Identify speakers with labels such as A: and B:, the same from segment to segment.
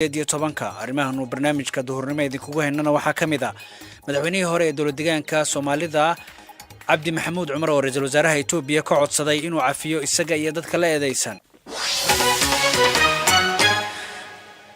A: tobanka arrimahan barnaamijka duhurnimo idinkugu haynana waxaa kamid ah madaxweynihii hore ee dowlad deegaanka Soomaalida Cabdi Maxamuud Cumar oo ra'iisul wasaaraha Itoobiya ka codsaday inuu cafiyo isaga iyo dadka la eedeysan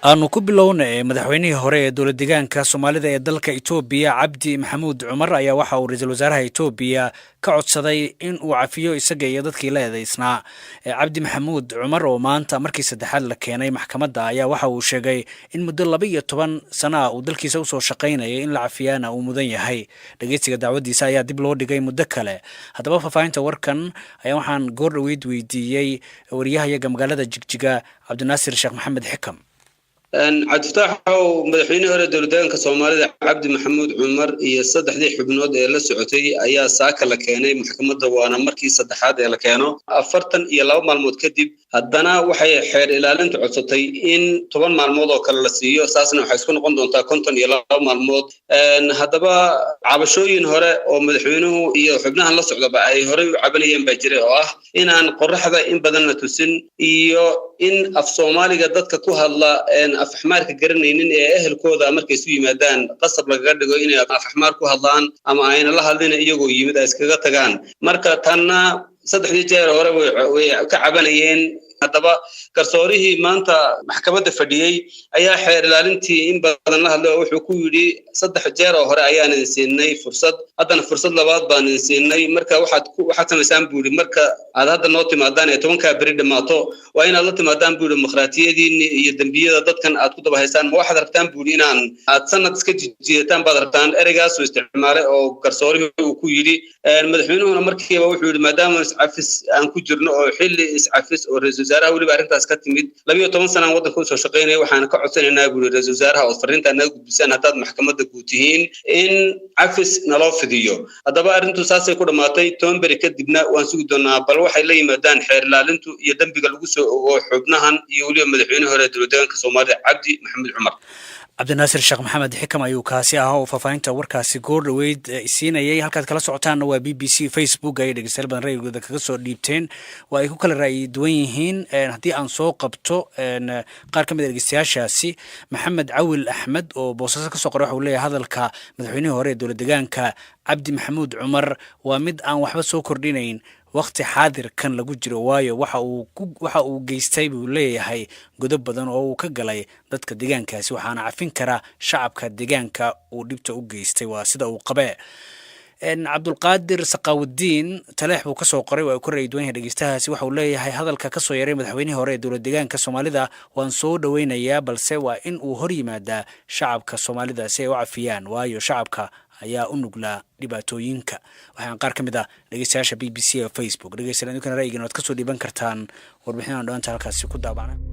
A: aanu ku bilownay madaxweynihii hore ee dowlad deegaanka Soomaalida ee dalka Itoobiya Cabdi Maxamuud Cumar ayaa waxa uu ra'iisul wasaaraha Itoobiya ka codsaday in uu cafiyo isaga iyo dadkii la eedeysnaa Cabdi Maxamuud Cumar oo maanta markii saddexaad la keenay maxkamadda ayaa waxa uu sheegay in muddo 12 sano uu dalkiisa u soo shaqeynayay in la cafiyana uu mudan yahay dhageysiga dacwadiisa ayaa dib loo dhigay muddo kale hadaba faafahinta warkan ayaa waxaan goor dhaweyd weydiiyay wariyaha magaalada Jigjiga Cabdinaasir Sheekh Maxamed Xikam
B: عبد الفتاح مدحوينه هره دولدانka Soomaalida Cabdi Maxamuud Cumar iyo saddexdii xubnood ee la socotay ayaa saaka la keenay maxkamadda waana markii saddexaad ee la keeno 42 maalmood kadib haddana waxay xeer ilaalinta codsatay in 10 maalmood oo kale la siiyo saasna waxay isku noqon doontaa 52 maalmood haddaba cabashooyin hore oo madaxweynuhu iyo xubnahan la socdaba ay hore u cabanayeen baa jiray oo ah inaan qorraxda in badan la tusin iyo in af Soomaaliga dadka ku hadla afxmaarka garanaynin ee ehelkooda markay isu yimaadaan qasab laga dhigo inay afxmaar ku hadlaan ama ayna la hadlin iyagoo yimid ay iskaga tagaan marka tanna saddexdii jeer hore way ka cabanayeen haddaba garsoorihii maanta maxkamadda fadhiyay ayaa xeer ilaalintii in badan la hadlay wuxuu ku yiri saddex jeer oo hore ayaan siinay fursad haddana fursad labaad baan siinay marka waxaad samaysaan buuri marka aad hadda noo timaadaan ee 10 bari dhamaato waa inaad la timaadaan buuri dimuqraadiyadiin iyo dambiyada dadkan aad ku daba haysaan ma waxaad rabtaan buuri inaan aad sanad iska jiidataan baad rabtaan ereygaas oo isticmaalay oo garsoorihii uu ku yiri madaxweynuhuna markiiba wuxuu yiri maadaama iscafis aan ku jirno oo xilli iscafis oo ra'iisul wasaaraha waliba arrintaas ka timid 12 sano waddanka u soo shaqeynay waxaan ka codsanaynaa buuri ra'iisul wasaaraha oo fariinta naga gudbisaan hadaad maxkamadda guud tihiin in cafis naloo fidiyo haddaba arrintu saasay ku dhamaatay toonbari kadibna waan sugi doonaa bal waxay la yimaadaan xeer ilaalintu iyo dambiga lagu soo ogo xubnahan iyo waliba madaxweynaha hore dowlad deegaanka Soomaalida Cabdi Maxamuud Cumar
A: Cabdinaasir Sheekh Maxamed Xikam ayuu kaasi ahaa oo faafahinta warkaasi goor dhaweyd siinayay halkaad kala socotaan waa BBC Facebook ay dhageystayaal badan raayigooda kaga soo dhiibteen waa ay ku kala raay duwan yihiin haddii aan soo qabto qaar ka mid ah dhageystayaashaasi Maxamed Cawil Axmed oo boosaaso ka soo qoray waxa uu leeyahay hadalka madaxweynaha hore ee dowlad deegaanka Cabdi Maxamuud Cumar waa mid aan waxba soo kordhinayn waqti xaadir kan lagu jiro waayo waxa uu geystay buu leeyahay godob badan oo uu ka galay dadka deegaankaasi waxaana cafin kara shacabka deegaanka uu dhibta u geystay waa sida uu qabay Cabdulqaadir Saqawudiin taleex buu ka soo qoray waa ku raayidweynaha dhageystahaasi waxa uu leeyahay hadalka ka soo yaray madaxweynihii hore ee dowlad deegaanka Soomaalida waan soo dhaweynayaa balse waa in uu hor yimaadaa shacabka Soomaalida si ay u cafiyaan waayo shacabka ayaa u nuglaa dhibaatooyinka waxaan qaar ka mid ah dhageystayaasha BBC ee Facebook dhageystayaal idinkana ra'yigiina waad ka soo dhiiban kartaan warbixinaha dhowaanta halkaasi ku daabacnay